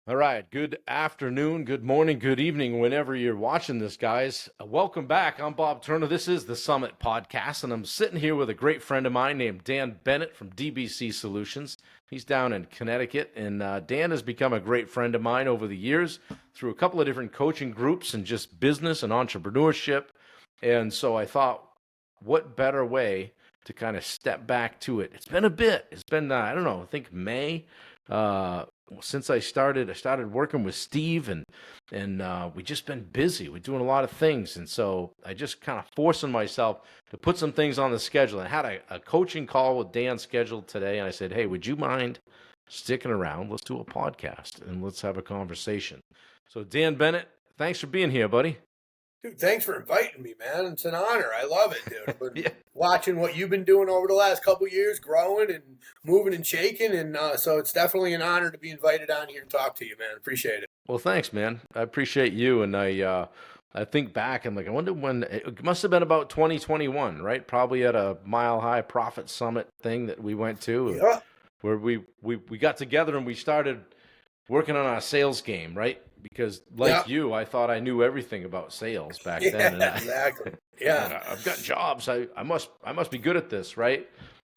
All right. Good afternoon, good morning, good evening, whenever you're watching this, guys. Welcome back. I'm Bob Turner. This is the Summit Podcast, and I'm sitting here with a great friend of mine named Dan Bennett from DBC Solutions. He's down in Connecticut, and Dan has become a great friend of mine over the years through a couple of different coaching groups and just business and entrepreneurship. And so I thought, what better way to kind of step back to it? It's been a bit. It's been, I don't know, I think May. Uh, since I started working with Steve, and we just been busy. We're doing a lot of things, and so I just kind of forcing myself to put some things on the schedule. I had a coaching call with Dan scheduled today, and I said, "Hey, would you mind sticking around? Let's do a podcast and let's have a conversation." So, Dan Bennett, thanks for being here, buddy. Dude, thanks for inviting me, man. It's an honor. I love it, dude. I've been Yeah. watching what you've been doing over the last couple of years, growing and moving and shaking, and so it's definitely an honor to be invited on here and talk to you, man. Appreciate it. Well, thanks, man. I appreciate you, and I think back and like I wonder when it must have been about 2021, right? Probably at a Mile High Profit Summit thing that we went to, Yeah, where we got together and we started working on our sales game, right? Because yeah, like you, I thought I knew everything about sales back then, and yeah, exactly. Yeah, I've got jobs. I must be good at this, right?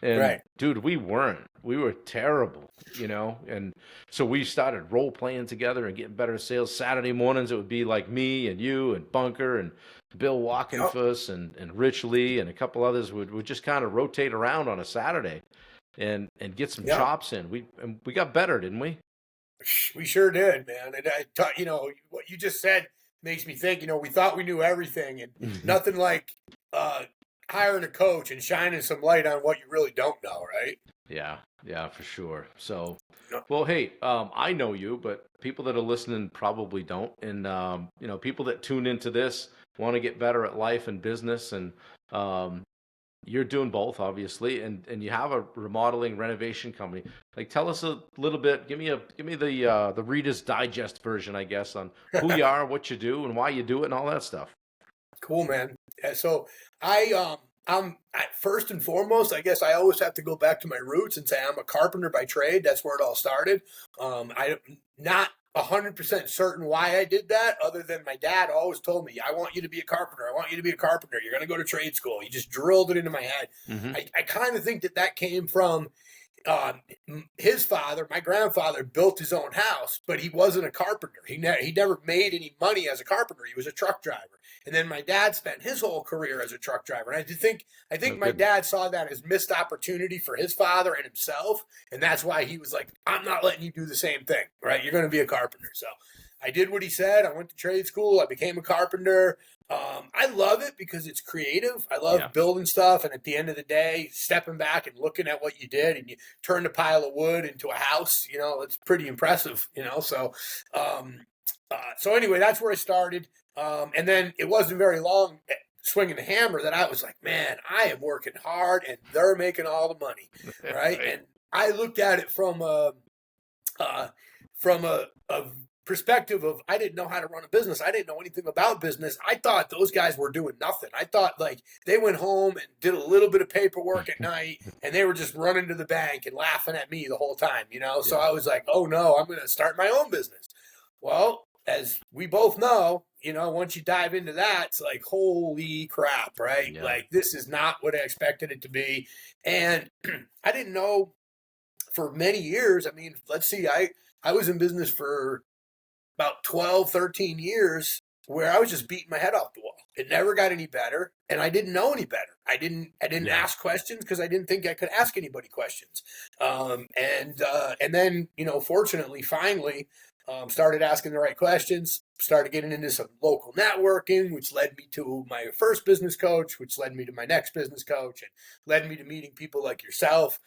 And right. dude, we weren't. We were terrible, And so we started role playing together and getting better at sales. Saturday mornings it would be like me and you and Bunker and Bill Yep, Walkenfuss and Rich Lee and a couple others would just kind of rotate around on a Saturday and get some yep. chops in. We got better, didn't we? We sure did, man. And I thought, what you just said makes me think. We thought we knew everything, and nothing like uh, hiring a coach and shining some light on what you really don't know, right? Yeah, yeah, for sure. So, Yep, well, hey, I know you, but people that are listening probably don't. And people that tune into this want to get better at life and business, and um, you're doing both, obviously, and you have a remodeling renovation company. Like, tell us a little bit. Give me the Reader's Digest version, I guess, on who you are, what you do, and why you do it, and all that stuff. cool, man. Yeah, so first and foremost, I guess I always have to go back to my roots and say I'm a carpenter by trade. That's where it all started. I'm not 100% certain why I did that, other than my dad always told me, "I want you to be a carpenter. I want you to be a carpenter. You're going to go to trade school." He just drilled it into my head. Hmm. I kind of think that came from um, his father, my grandfather, built his own house, but he wasn't a carpenter. He never made any money as a carpenter. He was a truck driver. And then my dad spent his whole career as a truck driver. And I No think my kidding. dad saw that as missed opportunity for his father and himself, and that's why he was like, "I'm not letting you do the same thing, right? You're going to be a carpenter." So I did what he said. I went to trade school. I became a carpenter. I love it because it's creative. I Yeah. love building stuff, and at the end of the day, stepping back and looking at what you did, and you turned a pile of wood into a house. It's pretty impressive. So anyway, that's where I started. And then it wasn't very long swinging the hammer that I was like, "Man, I am working hard, and they're making all the money, right?" Right. And I looked at it uh, from a perspective of, I didn't know how to run a business. I didn't know anything about business. I thought those guys were doing nothing. I thought like they went home and did a little bit of paperwork at night, and they were just running to the bank and laughing at me the whole time. So Yeah. I was like, "Oh no, I'm going to start my own business." Well, as we both know, once you dive into that, it's like, holy crap, right? Yeah. Like, this is not what I expected it to be. And I didn't know for many years. I mean, let's see, I was in business for about 12, 13 years, where I was just beating my head off the wall. It never got any better, and I didn't know any better. I didn't Yeah. ask questions because I didn't think I could ask anybody questions. And then, fortunately, finally, started asking the right questions, started getting into some local networking, which led me to my first business coach, which led me to my next business coach, and led me to meeting people like yourself,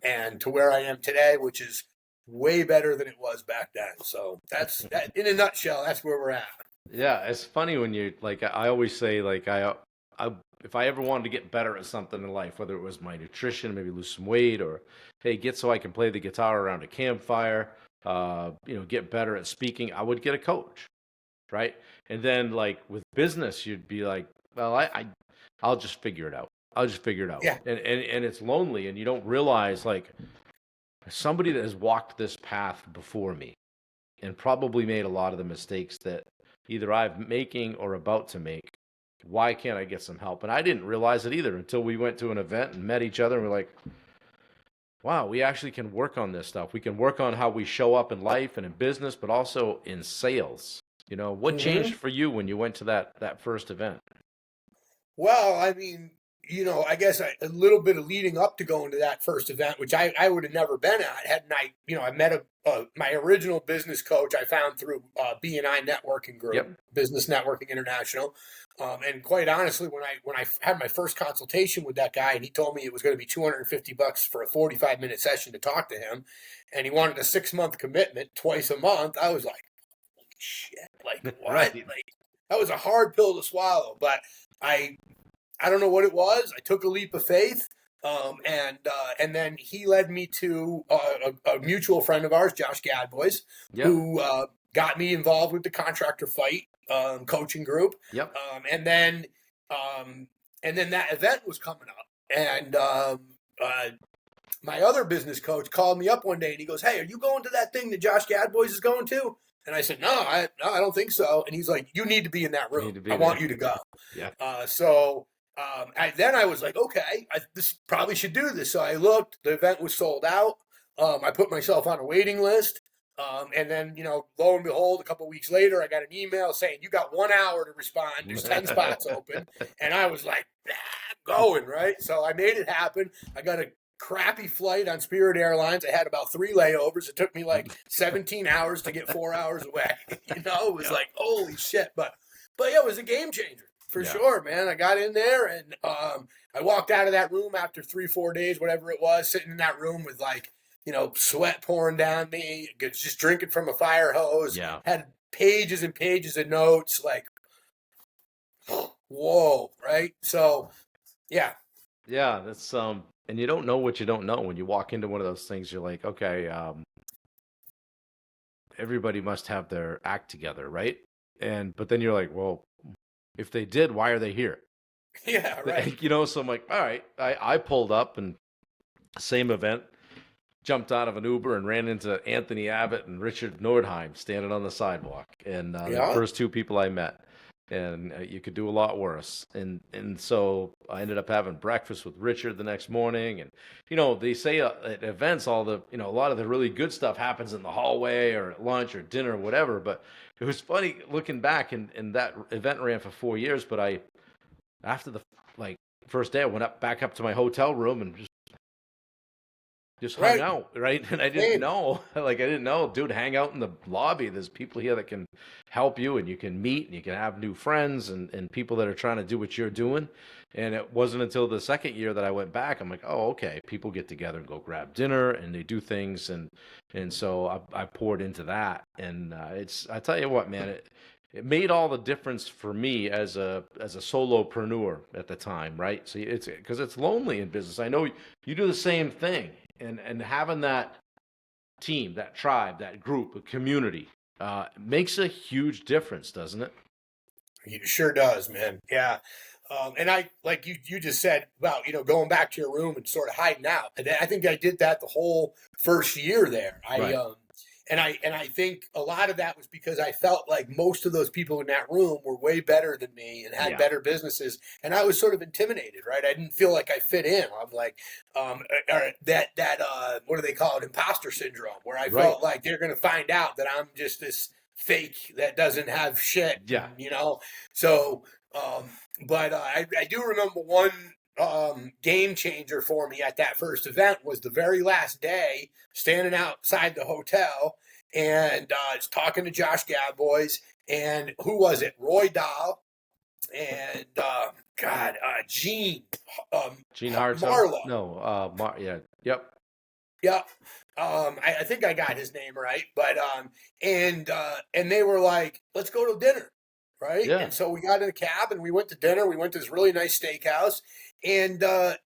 and to where I am today, which is way better than it was back then. So that's that in a nutshell. That's where we're at. Yeah, it's funny when you like. I always say like I if I ever wanted to get better at something in life, whether it was my nutrition, maybe lose some weight, or hey, get so I can play the guitar around a campfire, get better at speaking, I would get a coach, right? And then like with business, you'd be like, well, I'll just figure it out. I'll just figure it out, Yeah, and it's lonely, and you don't realize like somebody that has walked this path before me. and probably made a lot of the mistakes that either I'm making or about to make. Why can't I get some help? And I didn't realize it either until we went to an event and met each other and we're like, wow, we actually can work on this stuff. We can work on how we show up in life and in business, but also in sales. What changed for you when you went to that first event? Well, I mean, I guess a little bit of leading up to going to that first event, which I would have never been at, hadn't I? I met my original business coach I found through B&I Networking Group, Yep. Business Networking International, and quite honestly, when I had my first consultation with that guy, and he told me it was going to be $250 for a 45-minute session to talk to him, and he wanted a 6-month commitment, twice a month, I was like, holy shit, like what? Right. Like that was a hard pill to swallow, but I don't know what it was. I took a leap of faith, and then he led me to a mutual friend of ours, Josh Gadbois, Yep. who got me involved with the Contractor Fight coaching group. Yep. And then that event was coming up, and my other business coach called me up one day, and he goes, "Hey, are you going to that thing that Josh Gadbois is going to?" And I said, "No, I don't think so." And he's like, "You need to be in that room. I want you to go." Yeah. Then I was like, okay, this probably should do this. So I looked, the event was sold out. I put myself on a waiting list. And then, lo and behold, a couple of weeks later, I got an email saying, you got 1 hour to respond. There's 10 spots open. And I was like, I'm going, right? So I made it happen. I got a crappy flight on Spirit Airlines. I had about 3 layovers. It took me like 17 hours to get 4 hours away. It was like, holy shit. But yeah, it was a game changer. For sure, man. I got in there and I walked out of that room after 3-4 days, whatever it was, sitting in that room with like, sweat pouring down me, just drinking from a fire hose. Yeah. Had pages and pages of notes, like, whoa, right? So, yeah. Yeah, that's and you don't know what you don't know when you walk into one of those things. You're like, okay, everybody must have their act together, right? But then you're like, well, if they did, why are they here? Yeah, right. So I'm like, all right. I pulled up and same event, jumped out of an Uber and ran into Anthony Abbott and Richard Nordheim standing on the sidewalk. And the first 2 people I met. And you could do a lot worse. And so I ended up having breakfast with Richard the next morning. And, they say at events, a lot of the really good stuff happens in the hallway or at lunch or dinner or whatever. But it was funny looking back, and that event ran for 4 years. But after the first day, I went back up to my hotel room and just hung out, right? And I didn't know, dude, hang out in the lobby. There's people here that can help you, and you can meet, and you can have new friends and people that are trying to do what you're doing. And it wasn't until the second year that I went back, I'm like, oh, okay, people get together and go grab dinner, and they do things. And so I poured into that. And I tell you what, man, it made all the difference for me as a solopreneur at the time, right? So it's because it's lonely in business. I know you do the same thing. And having that team, that tribe, that group, a community, makes a huge difference, doesn't it? It sure does, man. Yeah. And I, like you just said about, going back to your room and sort of hiding out. And I think I did that the whole first year there. And I think a lot of that was because I felt like most of those people in that room were way better than me and had better businesses, and I was sort of intimidated, right? I didn't feel like I fit in. I'm like, what do they call it? Imposter syndrome, where I felt like they're going to find out that I'm just this fake that doesn't have shit. Yeah. So, but I do remember one game changer for me at that first event was the very last day, standing outside the hotel and talking to Josh Gadbois and who was it? Roy Dahl and Gene Hart. Marlowe. No, yep. Yep. I think I got his name right, but and they were like, let's go to dinner. Right. Yeah. And so we got in a cab and we went to dinner. We went to this really nice steakhouse. And I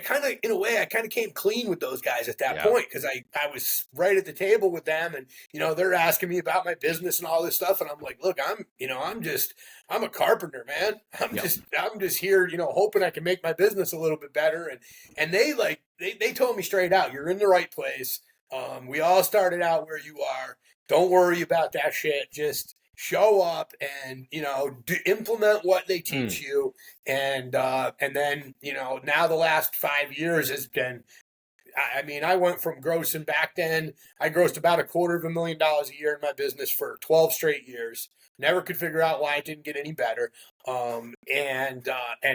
kind of, in a way, I kind of came clean with those guys at that point because I was right at the table with them, and they're asking me about my business and all this stuff, and I'm like, look, I'm a carpenter, man. I'm just here, hoping I can make my business a little bit better, and they told me straight out, you're in the right place. We all started out where you are. Don't worry about that shit. Just show up and, implement what they teach you. And then, now the last 5 years has been, I mean, I went from grossing back then. I grossed about $250,000 a year in my business for 12 straight years. Never could figure out why it didn't get any better. And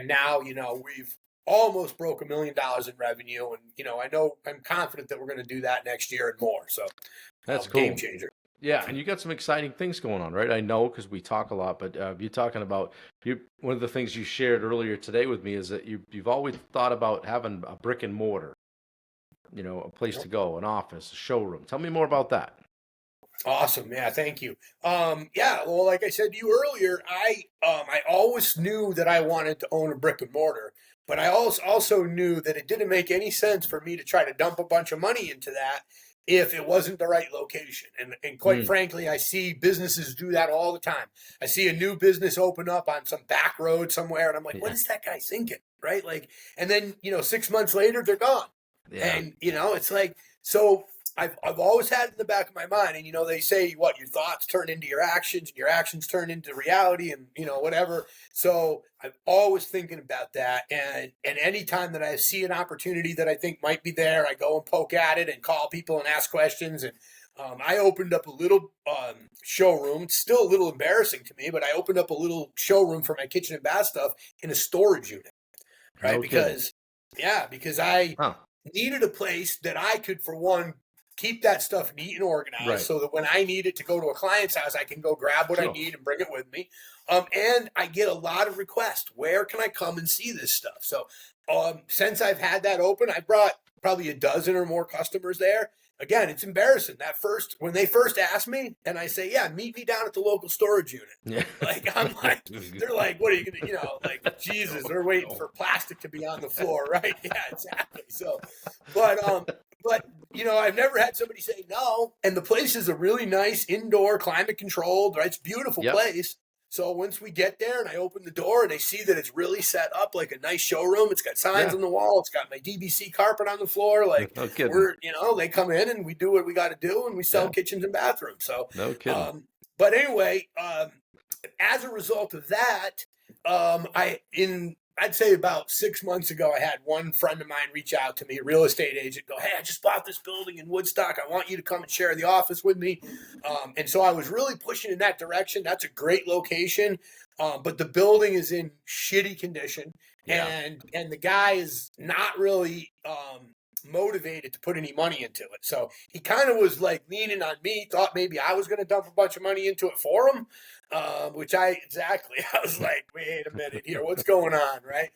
now, we've almost broke $1 million in revenue. And, I'm confident that we're going to do that next year and more. So that's cool. Game changer. Yeah, and you got some exciting things going on, right? I know because we talk a lot, but you're talking about one of the things you shared earlier today with me is that you've always thought about having a brick and mortar, a place to go, an office, a showroom. Tell me more about that. Awesome. Yeah, thank you. Well, like I said to you earlier, I always knew that I wanted to own a brick and mortar, but I also knew that it didn't make any sense for me to try to dump a bunch of money into that if it wasn't the right location. And quite frankly, I see businesses do that all the time. I see a new business open up on some back road somewhere, and I'm like, what is that guy thinking? Right? Like, and then, 6 months later, they're gone. Yeah. And, it's like, so I've always had it in the back of my mind. And, they say your thoughts turn into your actions and your actions turn into reality and, whatever. So I'm always thinking about that. And anytime that I see an opportunity that I think might be there, I go and poke at it and call people and ask questions. And I opened up a little showroom. It's still a little embarrassing to me, but I opened up a little showroom for my kitchen and bath stuff in a storage unit. Right. Because I needed a place that I could, for one, keep that stuff neat and organized so that when I need it to go to a client's house, I can go grab what I need and bring it with me. And I get a lot of requests. Where can I come and see this stuff? So since I've had that open, I brought probably a dozen or more customers there. Again, it's embarrassing. When they first ask me and I say, yeah, meet me down at the local storage unit. Yeah. They're like, what are you going to, Jesus, they're waiting for plastic to be on the floor, right? Yeah, exactly. So, but I've never had somebody say no. And the place is a really nice indoor, climate controlled, right? It's a beautiful place. So once we get there and I open the door and they see that it's really set up like a nice showroom, it's got signs on the wall, it's got my DBC carpet on the floor. Like they come in and we do what we got to do and we sell kitchens and bathrooms. So no kidding. But anyway, as a result of that, I'd say about 6 months ago, I had one friend of mine reach out to me, a real estate agent, go, hey, I just bought this building in Woodstock. I want you to come and share the office with me. And so I was really pushing in that direction. That's a great location. But the building is in shitty condition. Yeah. And the guy is not really motivated to put any money into it. So he kind of was like leaning on me, thought maybe I was going to dump a bunch of money into it for him. I was like, wait a minute here, what's going on, right?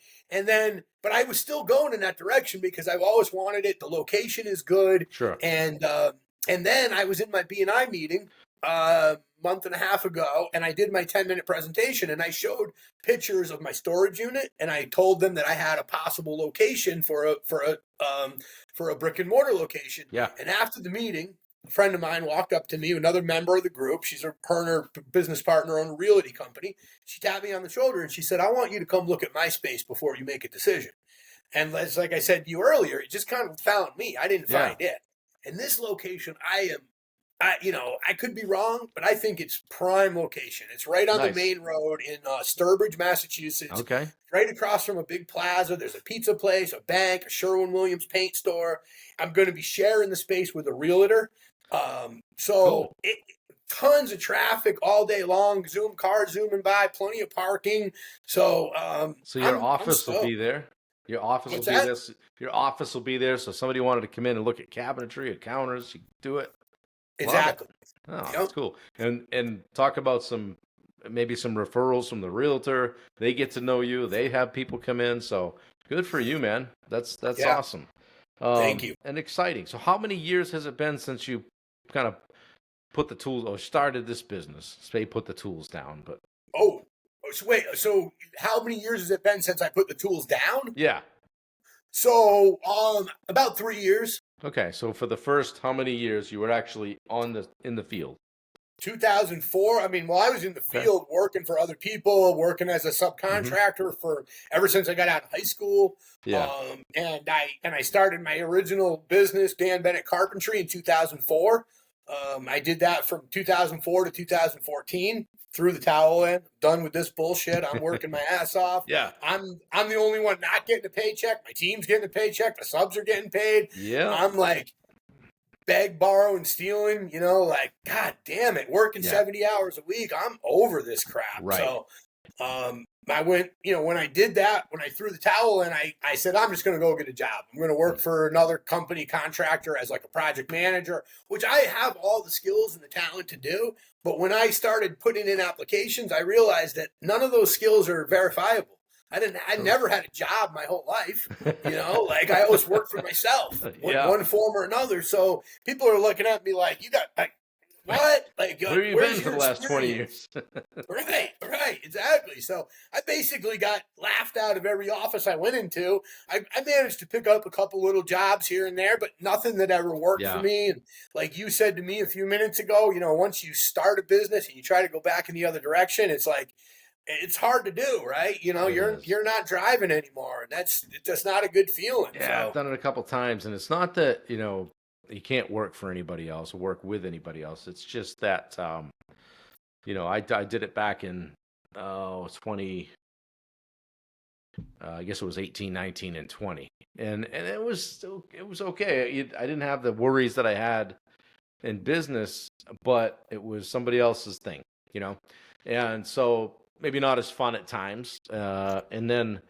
But I was still going in that direction because I've always wanted it. The location is good. Sure. And then I was in my B&I meeting month and a half ago, and I did my 10-minute presentation, and I showed pictures of my storage unit, and I told them that I had a possible location for a brick and mortar location. Yeah. And after the meeting, a friend of mine walked up to me, another member of the group. Her and her business partner own a realty company. She tapped me on the shoulder and she said, I want you to come look at my space before you make a decision. And like I said to you earlier, it just kind of found me. I didn't find it. And this location, I could be wrong, but I think it's prime location. It's right on the main road in Sturbridge, Massachusetts. Okay. Right across from a big plaza. There's a pizza place, a bank, a Sherwin-Williams paint store. I'm going to be sharing the space with a realtor. Cool. Tons of traffic all day long, cars zooming by, plenty of parking. So your office will be there. Your office will be there. Your office will be there. So somebody wanted to come in and look at cabinetry, at counters, you can do it. Exactly. Oh, that's cool. And talk about maybe some referrals from the realtor. They get to know you. They have people come in. So good for you, man. That's awesome. Thank you. And exciting. So how many years has it been since you kind of put the tools or started this business? Say put the tools down, but so how many years has it been since I put the tools down? Yeah. So about 3 years. Okay, so for the first how many years you were actually in the field? 2004. I was in the field working for other people, working as a subcontractor for ever since I got out of high school. Yeah. And I started my original business, Bennett Carpentry, in 2004. I did that from 2004 to 2014. Threw the towel in. Done with this bullshit. I'm working my ass off. Yeah. I'm the only one not getting a paycheck. My team's getting a paycheck. The subs are getting paid. Yeah. I'm like beg, borrow, and stealing. Like God damn it, working 70 hours a week. I'm over this crap. Right. So, I went, when I did that, when I threw the towel in, I said, I'm just going to go get a job. I'm going to work for another company contractor as like a project manager, which I have all the skills and the talent to do. But when I started putting in applications, I realized that none of those skills are verifiable. I never had a job my whole life, like I always worked for myself in one form or another. So people are looking at me like, you got like, what? Like, where have you been for the last 20 years? Right, exactly. So I basically got laughed out of every office I went into. I managed to pick up a couple little jobs here and there, but nothing that ever worked for me. And like you said to me a few minutes ago, once you start a business and you try to go back in the other direction, it's like, it's hard to do, right? You're not driving anymore, and it's just not a good feeling. Yeah, so. I've done it a couple times, and it's not that, you can't work for anybody else or work with anybody else. It's just that, I did it back in 20, I guess it was 18, 19, and 20. And it was okay. I didn't have the worries that I had in business, but it was somebody else's thing, And so maybe not as fun at times. And then,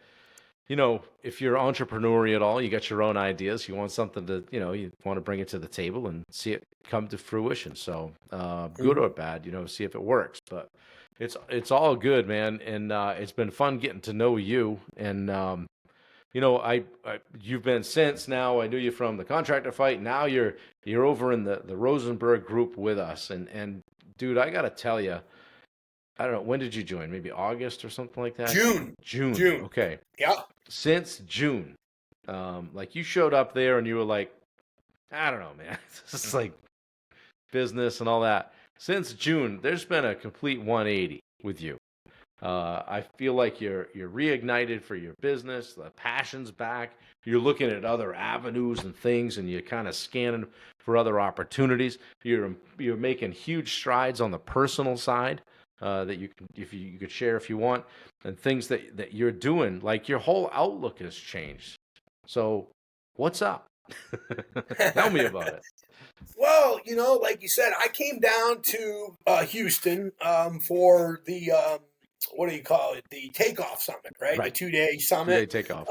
if you're entrepreneurial at all, you got your own ideas. You want something to, you want to bring it to the table and see it come to fruition. So good or bad, see if it works. But it's all good, man. And it's been fun getting to know you. And, you've been since now. I knew you from the contractor fight. Now you're over in the Rosenberg group with us. And dude, I got to tell you, I don't know. When did you join? Maybe August or something like that? June. Okay. Yeah. Since June, like you showed up there and you were like, I don't know, man. This is like business and all that. Since June, there's been a complete 180 with you. I feel like you're reignited for your business. The passion's back. You're looking at other avenues and things, and you're kind of scanning for other opportunities. You're making huge strides on the personal side. That you can, if you could share if you want, and things that you're doing, like your whole outlook has changed. So what's up? Tell me about it. Well, like you said, I came down to Houston for the what do you call it? The takeoff summit, right? The 2-day summit. 2-day takeoff.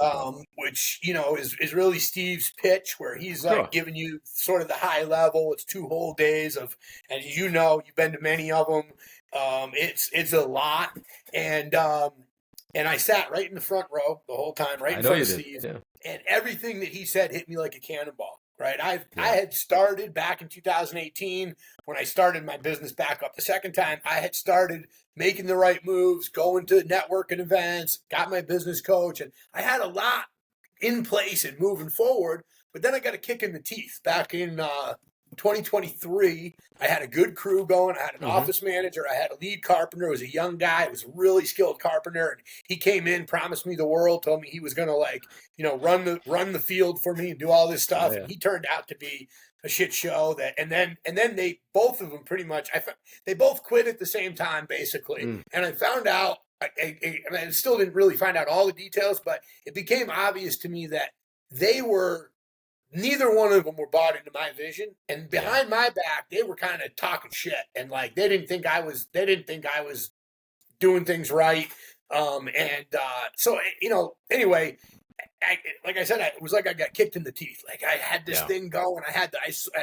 Which, is really Steve's pitch where he's like giving you sort of the high level. It's 2 whole days of, and you've been to many of them. It's a lot. And I sat right in the front row the whole time, right in front of Steve. Yeah. And everything that he said hit me like a cannonball. Right. I had started back in 2018 when I started my business back up the second time. I had started making the right moves, going to networking events, got my business coach, and I had a lot in place and moving forward. But then I got a kick in the teeth back in 2023. I had a good crew going. I had an office manager. I had a lead carpenter. It was a young guy. It was a really skilled carpenter. And he came in, promised me the world, told me he was going to run the field for me and do all this stuff. And he turned out to be a shit show. And then they, both of them pretty much, they both quit at the same time, basically. And I found out, I still didn't really find out all the details, but it became obvious to me that neither one of them were bought into my vision, and behind my back, they were kind of talking shit, and like they didn't think I was doing things right. So anyway, like I said, it was like I got kicked in the teeth. Like I had this thing going. At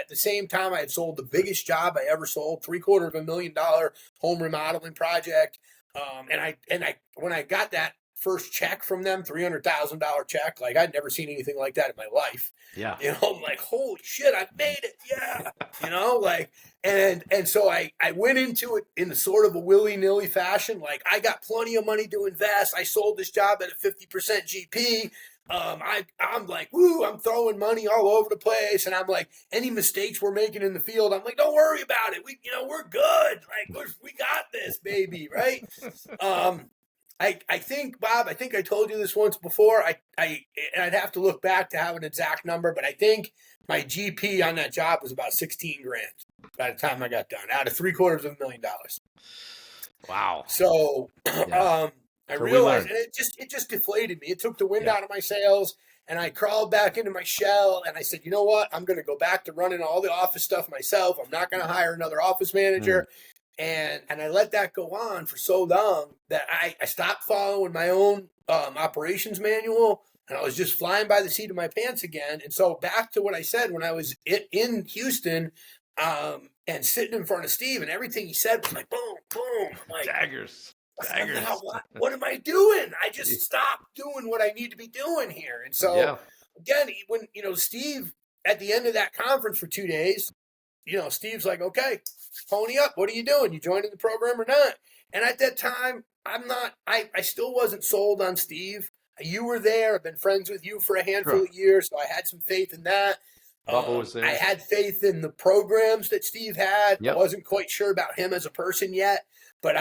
the same time, I had sold the biggest job I ever sold, $750,000 home remodeling project. And I when I got that first check from them, $300,000 check, like I'd never seen anything like that in my life. Yeah. I'm like, holy shit, I made it. Yeah. And so I went into it in sort of a willy-nilly fashion. Like I got plenty of money to invest. I sold this job at a 50% GP. I'm like, woo, I'm throwing money all over the place. And I'm like, any mistakes we're making in the field, I'm like, don't worry about it. We're good. Like we got this, baby. Right. I think, Bob, I told you this once before. I'd have to look back to have an exact number, but I think my GP on that job was about 16 grand. by the time I got done, out of $750,000. Wow. So Yeah. I So we realized, learned. and it just deflated me. It took the wind Yeah. out of my sails, and I crawled back into my shell. And I said, you know what? I'm going to go back to running all the office stuff myself. I'm not going to hire another office manager. And I let that go on for so long that I stopped following my own operations manual, and I was just flying by the seat of my pants again. And so back to what I said when I was in Houston, and sitting in front of Steve, and everything he said was like boom, boom. I'm like, Daggers. what am I doing? I just stopped doing what I need to be doing here. And so Yeah. again, when Steve at the end of that conference for 2 days, Steve's like, okay, pony up. What are you doing? You joining the program or not? And at that time, I still wasn't sold on Steve. You were there. I've been friends with you for a handful of years, so I had some faith in that. Bubba was there. I had faith in the programs that Steve had. Yep. I wasn't quite sure about him as a person yet, but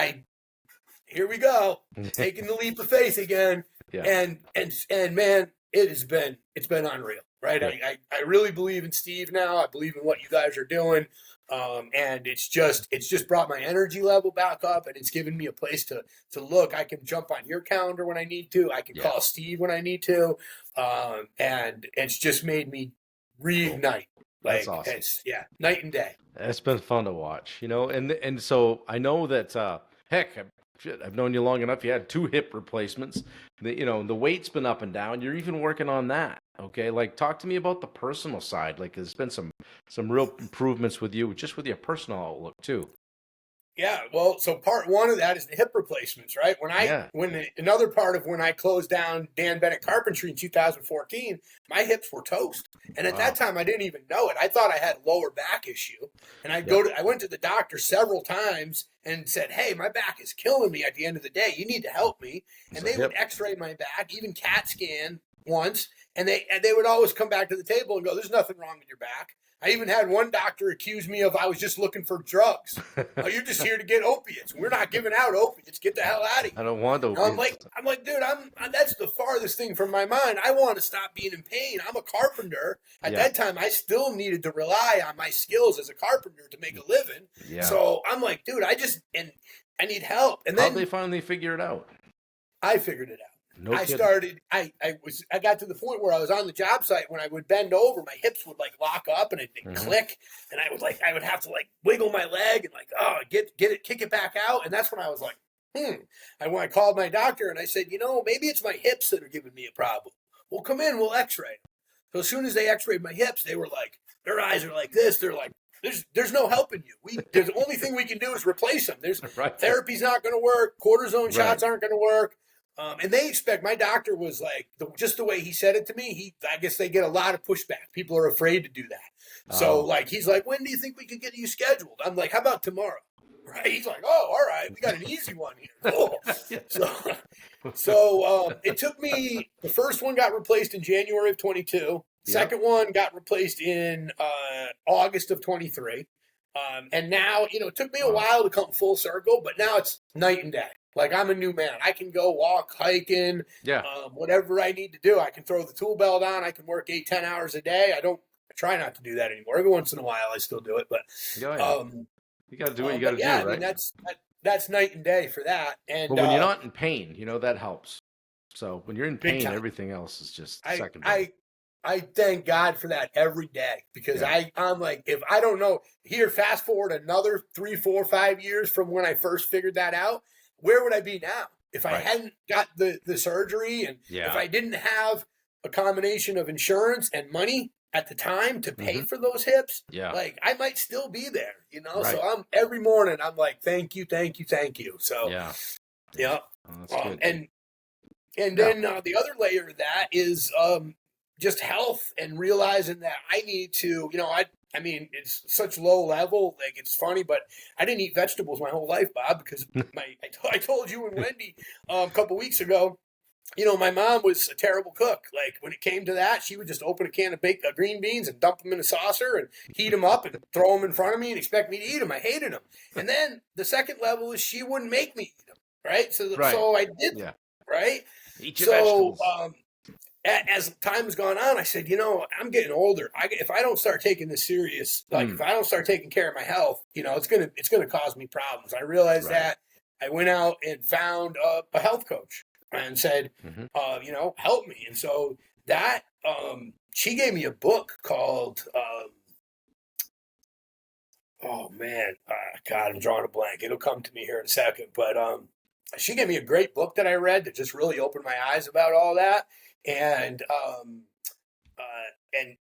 here we go, taking the leap of faith again. Yeah. And man, it's been unreal, right? Yeah. I really believe in Steve now. I believe in what you guys are doing. And it's just brought my energy level back up, and it's given me a place to look. I can jump on your calendar when I need to. I can call Steve when I need to. And it's just made me reignite. That's awesome. It's night and day. It's been fun to watch, and so I know that heck, I've known you long enough. You had 2 hip replacements. The weight's been up and down. You're even working on that. Okay, like talk to me about the personal side. Like there's been some real improvements with you, just with your personal outlook too. Yeah, well, so part one of that is the hip replacements, right? Another part of when I closed down Dan Bennett Carpentry in 2014, my hips were toast, and at that time I didn't even know it. I thought I had a lower back issue, and I went to the doctor several times and said, "Hey, my back is killing me. At the end of the day, you need to help me." And they would X-ray my back, even CAT scan once, and they would always come back to the table and go, "There's nothing wrong with your back." I even had one doctor accuse me of I was just looking for drugs. Oh, you're just here to get opiates. We're not giving out opiates. Get the hell out of here. I don't want opiates. I'm like, dude, that's the farthest thing from my mind. I want to stop being in pain. I'm a carpenter. At that time, I still needed to rely on my skills as a carpenter to make a living. Yeah. So I'm like, dude, I need help. And then how'd they finally figure it out? I figured it out. No I kidding. started. I got to the point where I was on the job site when I would bend over, my hips would like lock up and it'd click, and I would have to like wiggle my leg and like get it, kick it back out, and that's when I was like, I called my doctor and I said, maybe it's my hips that are giving me a problem. Well, come in, we'll X-ray. So as soon as they X-rayed my hips, they were like, their eyes are like this. They're like, there's no helping you. The only thing we can do is replace them. Therapy's not going to work. Cortisone shots aren't going to work. And they expect, my doctor was like, just the way he said it to me, I guess they get a lot of pushback. People are afraid to do that. So he's like, when do you think we could get you scheduled? I'm like, how about tomorrow? Right? He's like, oh, all right. We got an easy one here. Cool. So it took me, the first one got replaced in January of 22. Second one got replaced in August of 23. And now, it took me a while to come full circle, but now it's night and day. Like, I'm a new man. I can go walk, hiking, whatever I need to do. I can throw the tool belt on. I can work 8-10 hours a day. I try not to do that anymore. Every once in a while, I still do it. But you got to do what you got to do, right? I mean, that's night and day for that. And but when you're not in pain, that helps. So when you're in pain, everything else is just secondary. I thank God for that every day, because I'm like, if I don't know, here, fast forward another 3, 4, 5 years from when I first figured that out, where would I be now if I hadn't got the surgery, and if I didn't have a combination of insurance and money at the time to pay for those hips? Like, I might still be there, So every morning I'm like, thank you. So Oh, that's good. And then the other layer of that is just health, and realizing that I need to, I mean, it's such low level. Like, it's funny, but I didn't eat vegetables my whole life, Bob, because I told you and Wendy a couple weeks ago, my mom was a terrible cook. Like, when it came to that, she would just open a can of baked green beans and dump them in a saucer and heat them up and throw them in front of me and expect me to eat them. I hated them. And then the second level is she wouldn't make me eat them, right? So I did, right? Eat your vegetables. as time has gone on, I said, I'm getting older. If I don't start taking this serious, like if I don't start taking care of my health, it's gonna cause me problems. I realized that. I went out and found a health coach and said, help me. And so that she gave me a book called oh man, God, I'm drawing a blank. It'll come to me here in a second. But she gave me a great book that I read that just really opened my eyes about all that. And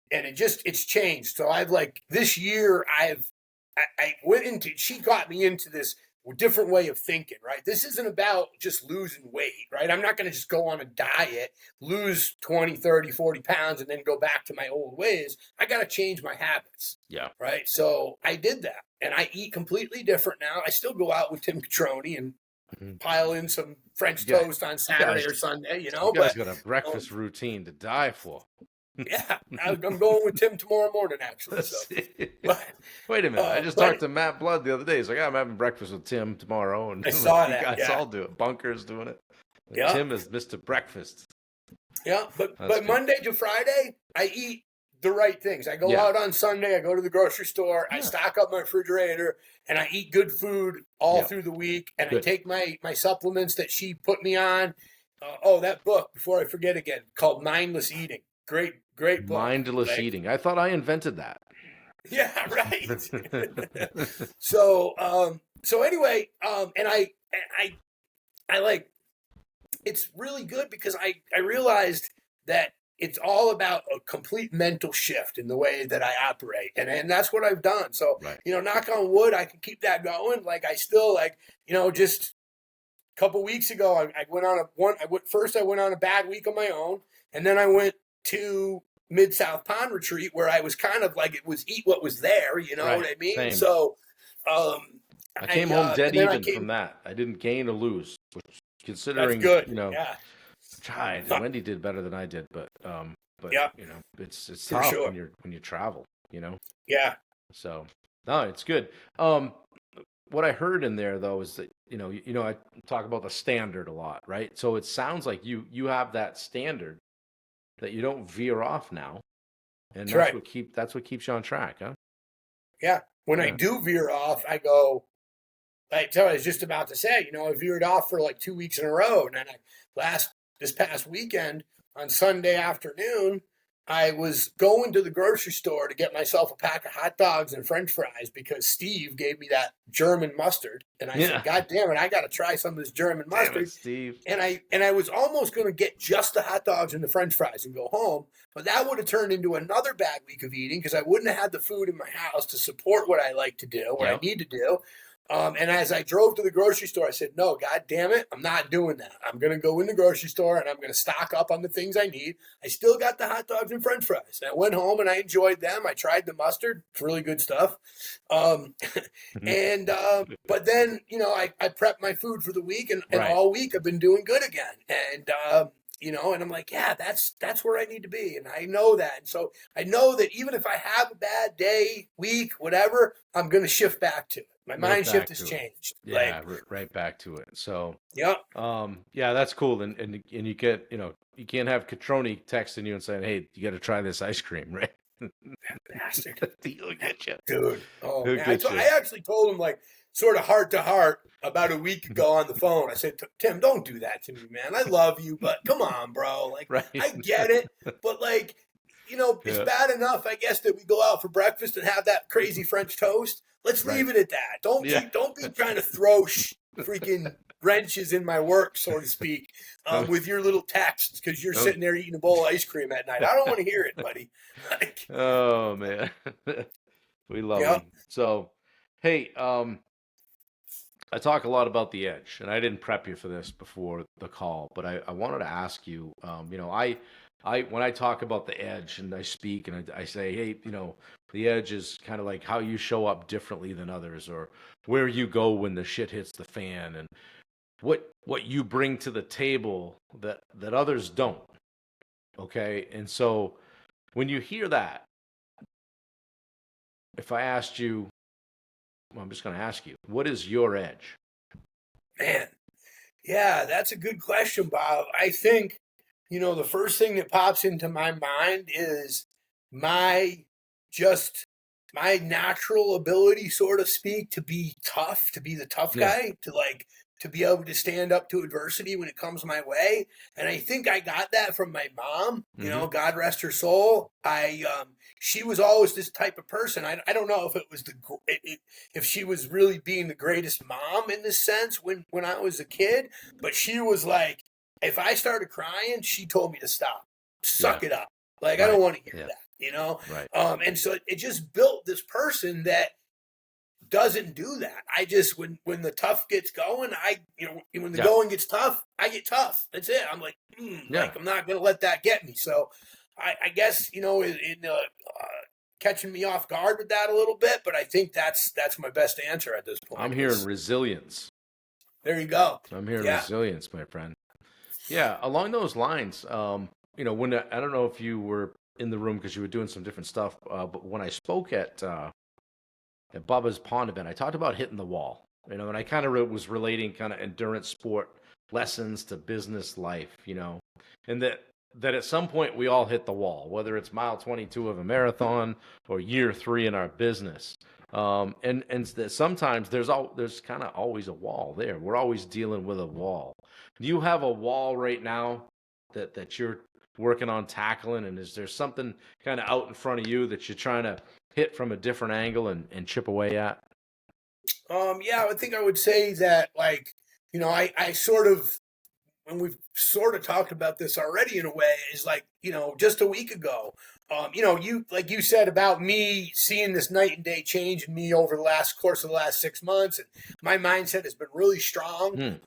it's changed. So I've this year I went into, she got me into this different way of thinking, right? This isn't about just losing weight, right? I'm not going to just go on a diet, lose 20, 30, 40 pounds, and then go back to my old ways. I got to change my habits. Yeah. Right. So I did that, and I eat completely different now. I still go out with Tim Catroni and pile in some French toast on Saturday or Sunday, You guys got a breakfast routine to die for. Yeah, I'm going with Tim tomorrow morning, actually. So. Wait a minute. I just talked to Matt Blood the other day. He's like, I'm having breakfast with Tim tomorrow. And I saw you that. guys all do it. Bunker's doing it. Yeah. Tim is Mr. Breakfast. Yeah, but Monday to Friday, I eat the right things. I go out on Sunday. I go to the grocery store. I stock up my refrigerator, and I eat good food all through the week. And I take my supplements that she put me on. That book, before I forget again, called Mindless Eating. Great book. Mindless eating. I thought I invented that. Yeah, right. So anyway, and I like, it's really good because I realized that it's all about a complete mental shift in the way that I operate. And that's what I've done. So, knock on wood, I can keep that going. Like I still just a couple weeks ago, I went on I went on a bad week on my own. And then I went to Mid-South Pond Retreat where I was kind of like, it was eat what was there. You know what I mean? Same. So, I came home dead even from that. I didn't gain or lose, which considering, that's good. tried. Wendy did better than I did, but it's tough when you travel, Yeah. So no, it's good. What I heard in there though is that I talk about the standard a lot, right? So it sounds like you have that standard that you don't veer off now, and that's what keeps you on track, huh? Yeah. When I do veer off, I go. I was just about to say, I veered off for like 2 weeks in a row, and then this past weekend on Sunday afternoon, I was going to the grocery store to get myself a pack of hot dogs and French fries because Steve gave me that German mustard, and I said, "God damn it, I got to try some of this German mustard." Steve. And I was almost going to get just the hot dogs and the French fries and go home, but that would have turned into another bad week of eating because I wouldn't have had the food in my house to support what I like to do, what I need to do. And as I drove to the grocery store, I said, no, God damn it, I'm not doing that. I'm going to go in the grocery store and I'm going to stock up on the things I need. I still got the hot dogs and French fries. And I went home and I enjoyed them. I tried the mustard. It's really good stuff. But then, I prepped my food for the week and all week I've been doing good again. And, and I'm like, yeah, that's where I need to be. And I know that. And so I know that even if I have a bad day, week, whatever, I'm going to shift back to it. My mind shift has changed. Yeah, right back to it. So, yeah, that's cool. And you get, you can't have Catroni texting you and saying, hey, you got to try this ice cream, right? Bastard. He'll get you. Dude. Oh, man. I actually told him, sort of heart to heart about a week ago on the phone. I said, Tim, don't do that to me, man. I love you, but come on, bro. I get it. But it's bad enough, I guess, that we go out for breakfast and have that crazy French toast. Let's leave it at that. Don't be trying to throw freaking wrenches in my work, so to speak, with your little texts because you're sitting there eating a bowl of ice cream at night. I don't want to hear it, buddy. Oh man, we love them. So, hey, I talk a lot about the edge, and I didn't prep you for this before the call, but I wanted to ask you. I when I talk about the edge and I speak and I say, hey, the edge is kind of like how you show up differently than others, or where you go when the shit hits the fan, and what you bring to the table that others don't. Okay, and so when you hear that, if I asked you, well, I'm just going to ask you, what is your edge? Man, yeah, that's a good question, Bob. I think The first thing that pops into my mind is my just my natural ability, so to speak, to be tough, to be the tough Yeah. guy, to be able to stand up to adversity when it comes my way. And I think I got that from my mom. Mm-hmm. God rest her soul. She was always this type of person. I don't know if it was if she was really being the greatest mom in this sense when I was a kid, but she was like, if I started crying, she told me to stop, suck Yeah. it up. Like, I Right. don't want to hear Yeah. that. Right. And so it just built this person that doesn't do that. I just, when the tough gets going, when the Yeah. going gets tough, I get tough. That's it. I'm like, Yeah. like, I'm not going to let that get me. So I guess, catching me off guard with that a little bit, but I think that's my best answer at this point. I'm hearing resilience. There you go. I'm hearing Yeah. resilience, my friend. Yeah, along those lines, when I don't know if you were in the room because you were doing some different stuff, but when I spoke at Bubba's Pond event, I talked about hitting the wall, and I kind of was relating kind of endurance sport lessons to business life, and that at some point we all hit the wall, whether it's mile 22 of a marathon or year 3 in our business. And that sometimes there's kind of always a wall there. We're always dealing with a wall. Do you have a wall right now that you're working on tackling? And is there something kind of out in front of you that you're trying to hit from a different angle and chip away at? Yeah, I think I would say that, like, I sort of, and we've sort of talked about this already in a way, is like, just a week ago, like you said about me seeing this night and day change in me over the course of the last 6 months, and my mindset has been really strong. And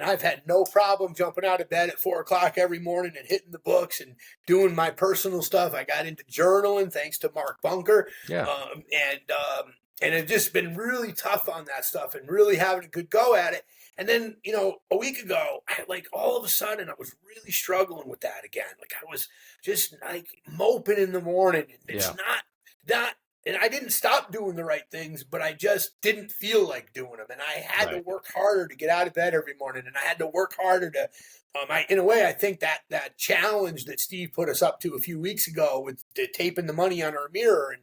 I've had no problem jumping out of bed at 4 o'clock every morning and hitting the books and doing my personal stuff. I got into journaling thanks to Mark Bunker. Yeah. And I've just been really tough on that stuff and really having a good go at it. And then, a week ago, all of a sudden I was really struggling with that again. Like, I was just like moping in the morning. It's not, and I didn't stop doing the right things, but I just didn't feel like doing them. And I had to work harder to get out of bed every morning. And I had to work harder to, in a way, I think that challenge that Steve put us up to a few weeks ago with taping the money on our mirror, and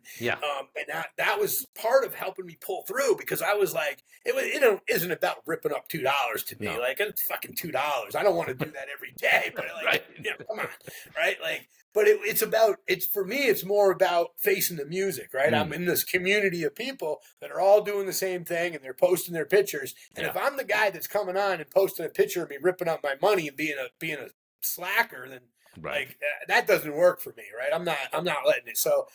that was part of helping me pull through, because I was like, it isn't about ripping up $2 to me. No. Like, it's fucking $2. I don't want to do that every day, but come on, right? Like, but it's for me, it's more about facing the music, right? I'm in this community of people that are all doing the same thing, and they're posting their pictures. And if I'm the guy that's coming on and posting a picture of me ripping up my money and being a slacker, then like that doesn't work for me, right? I'm not letting it. So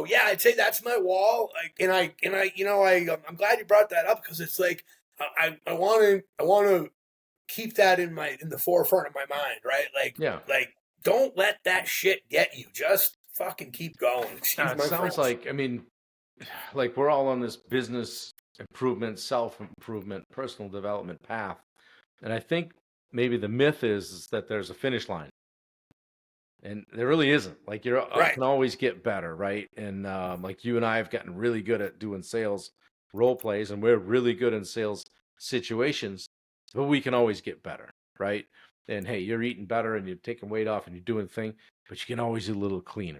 yeah, I'd say that's my wall. I'm glad you brought that up, because it's like I want to keep that in the forefront of my mind, right? Like, don't let that shit get you. Just fucit keep going. It sounds like, like we're all on this business improvement, self-improvement, personal development path. And I think maybe the myth is that there's a finish line. And there really isn't. Like, you can always get better, right? And like you and I have gotten really good at doing sales role plays, and we're really good in sales situations, but we can always get better, right? And hey, you're eating better and you're taking weight off and you're doing things, but you can always do a little cleaner.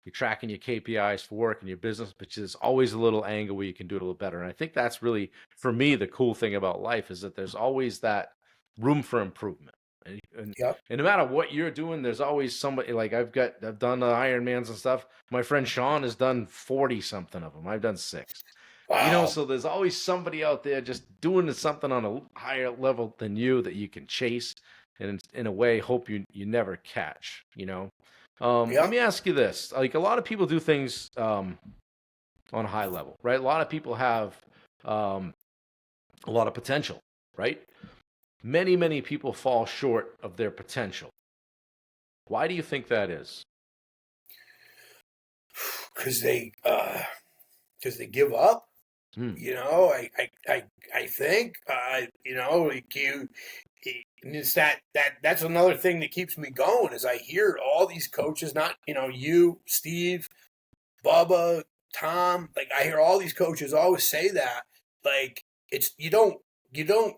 You're tracking your KPIs for work and your business, but there's always a little angle where you can do it a little better. And I think that's really, for me, the cool thing about life is that there's always that room for improvement. And no matter what you're doing, there's always somebody. Like, I've done Ironmans and stuff. My friend Sean has done 40 something of them. I've done 6. Wow. So there's always somebody out there just doing something on a higher level than you that you can chase, and in a way hope you never catch. Let me ask you this: like, a lot of people do things on a high level, right? A lot of people have a lot of potential, right? Many people fall short of their potential. Why do you think that is? Because they give up. I think it's that's another thing that keeps me going, is I hear all these coaches, not you, Steve, Bubba, Tom, like, I hear all these coaches always say that, like, it's you don't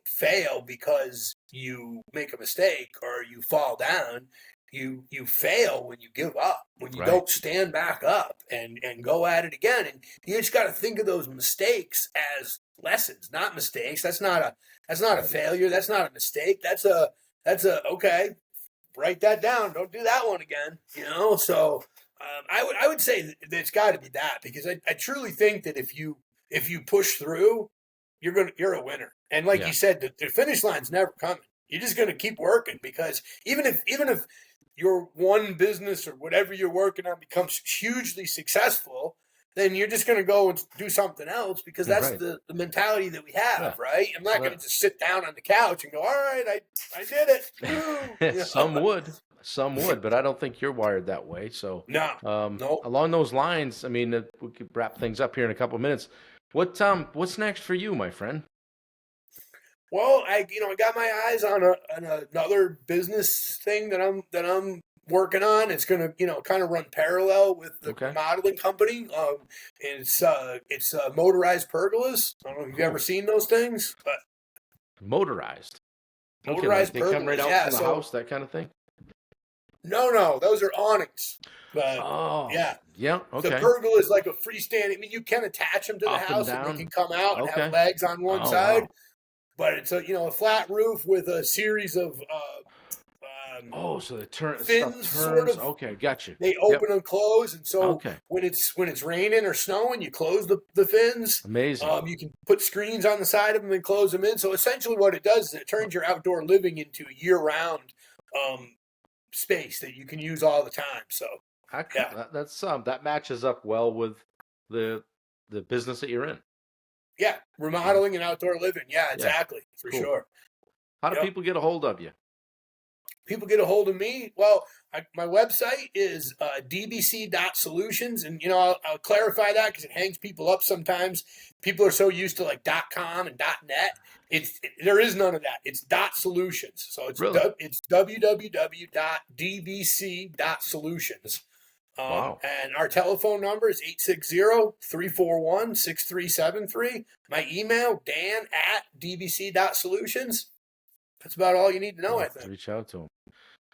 fail because you make a mistake or you fall down. you fail when you give up, when you Right. don't stand back up and go at it again. And you just got to think of those mistakes as lessons, not mistakes. That's not a failure. That's not a mistake. That's a okay. Write that down. Don't do that one again. So I would say that it's got to be that, because I truly think that if you push through, you're a winner. And like Yeah. you said, the finish line's never coming. You're just going to keep working, because even if your one business or whatever you're working on becomes hugely successful, then you're just going to go and do something else, because that's Right. the mentality that we have, Yeah. right? I'm not going to just sit down on the couch and go, all right, I did it. Woo. Some would, but I don't think you're wired that way. So, No, no. along those lines, I mean, we could wrap things up here in a couple of minutes. What's next for you, my friend? Well, I got my eyes on another business thing that I'm working on. It's gonna kind of run parallel with the Okay. modeling company. And it's motorized pergolas. I don't know if you've ever seen those things, but Motorized. Okay, like motorized they come right pergolas. out Yeah. from the So house, that kind of thing. no, those are awnings. But Oh, yeah. yeah. The Okay. pergola is like a freestanding. I mean, you can attach them to the Up and house, and they down. can come out and Okay. have legs on one Oh, side. wow. But it's a flat roof with a series of Oh, so the stuff fins, sort turns. of. Okay, got you. They Yep. open and close, and so Okay. when it's raining or snowing, you close the fins. Amazing. You can put screens on the side of them and close them in. So essentially, what it does is it turns your outdoor living into a year-round space that you can use all the time. So yeah. That matches up well with the business that you're in. Yeah, remodeling and outdoor living. Yeah, Yeah. exactly, for Cool. sure. How do Yep. people get a hold of you? People get a hold of me. Well, my website is dbc.solutions, and I'll clarify that because it hangs people up sometimes. People are so used to like .com and .net. There is none of that. It's .solutions. So it's Really? it's www.dbc.solutions. Wow. And our telephone number is 860-341-6373. My email, dan@dbc.solutions. That's about all you need to know, I think. Reach out to him.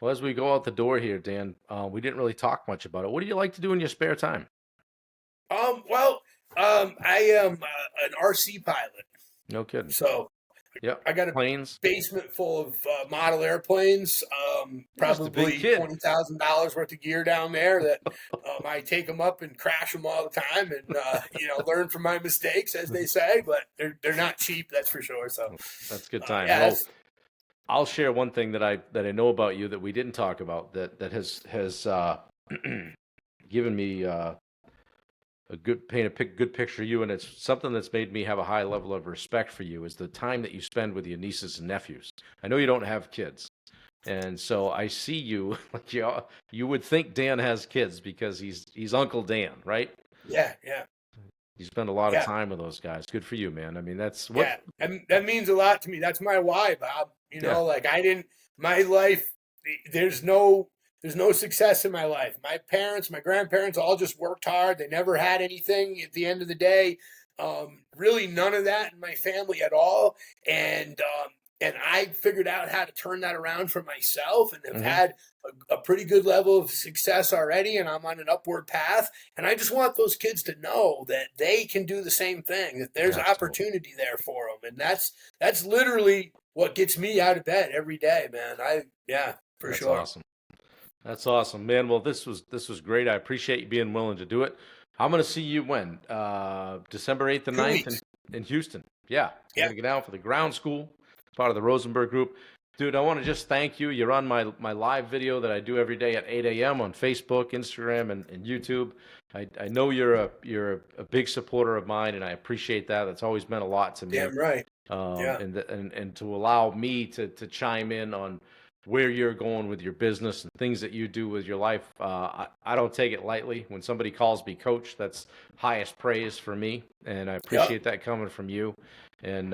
Well, as we go out the door here, Dan, we didn't really talk much about it. What do you like to do in your spare time? I am an RC pilot. No kidding. So Yep. I got a Planes. basement full of model airplanes, Just a big probably kid. $20,000 worth of gear down there that I take them up and crash them all the time, and learn from my mistakes, as they say. But they're not cheap, that's for sure. So That's a good time. yeah, Well, I'll share one thing that I know about you that we didn't talk about that has given me paint a good picture of you, and it's something that's made me have a high level of respect for you, is the time that you spend with your nieces and nephews. I know you don't have kids, and so I see you like you would think Dan has kids because he's Uncle Dan, right? yeah. You spend a lot of Yeah. time with those guys. Good for you, man. I mean, that's what. Yeah, and that means a lot to me. That's my why, Bob. Yeah. Like my life, there's no success in my life. My parents, my grandparents all just worked hard. They never had anything at the end of the day. Really none of that in my family at all. And I figured out how to turn that around for myself, and have had a pretty good level of success already, and I'm on an upward path. And I just want those kids to know that they can do the same thing, that there's Absolutely. opportunity there for them. And that's literally what gets me out of bed every day, man. For That's sure. awesome. That's awesome, man. Well, this was great. I appreciate you being willing to do it. I'm going to see you when? December 8th and 2 9th weeks. in Houston. Yeah. We're Yeah. going to get down for the ground school, part of the Rosenberg group. Dude, I want to just thank you. You're on my live video that I do every day at 8 a.m. on Facebook, Instagram, and YouTube. I know you're a big supporter of mine, and I appreciate that. That's always meant a lot to me. Damn right. And to allow me to chime in on where you're going with your business and things that you do with your life. I don't take it lightly. When somebody calls me coach, that's highest praise for me, and I appreciate that coming from you. And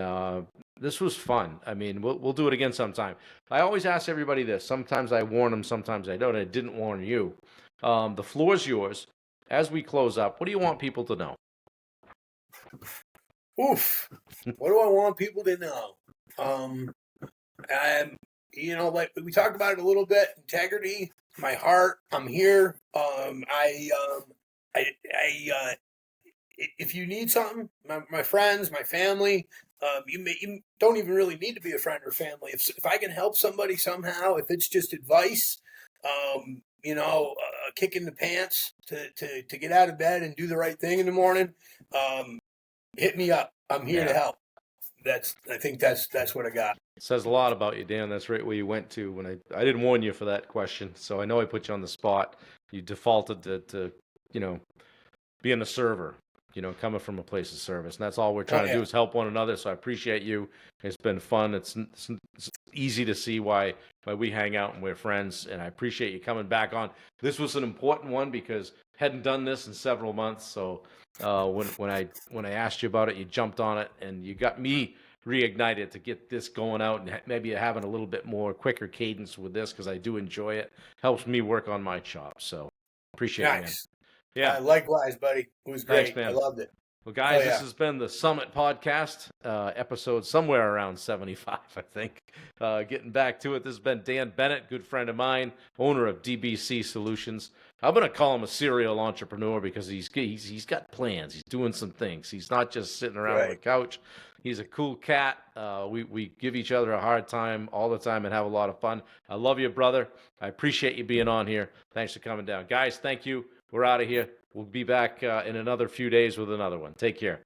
this was fun. I mean, we'll do it again sometime. I always ask everybody this. Sometimes I warn them, sometimes I don't. I didn't warn you. The floor's yours. As we close up, what do you want people to know? Oof. What do I want people to know? like we talked about it a little bit, integrity, my heart, I'm here. If you need something, my friends, my family, you don't even really need to be a friend or family. If I can help somebody somehow, if it's just advice, a kick in the pants to get out of bed and do the right thing in the morning, hit me up. I'm here to help. I think that's what I got. It says a lot about you, Dan. That's right where you went to when I didn't warn you for that question, so I know I put you on the spot. You defaulted to being a server, coming from a place of service. And that's all we're trying to do is help one another. So I appreciate you. It's been fun. It's easy to see why we hang out and we're friends. And I appreciate you coming back on. This was an important one because hadn't done this in several months. So when I asked you about it, you jumped on it and you got me reignited to get this going out and maybe having a little bit more quicker cadence with this because I do enjoy it. Helps me work on my chops. So appreciate it, man. Yeah, likewise, buddy. It was great. Thanks, man. I loved it. Well, guys, This has been the Summit Podcast, episode somewhere around 75, I think. Getting back to it, this has been Dan Bennett, good friend of mine, owner of DBC Solutions. I'm going to call him a serial entrepreneur because he's got plans. He's doing some things. He's not just sitting around on the couch. He's a cool cat. We give each other a hard time all the time and have a lot of fun. I love you, brother. I appreciate you being on here. Thanks for coming down. Guys, thank you. We're out of here. We'll be back in another few days with another one. Take care.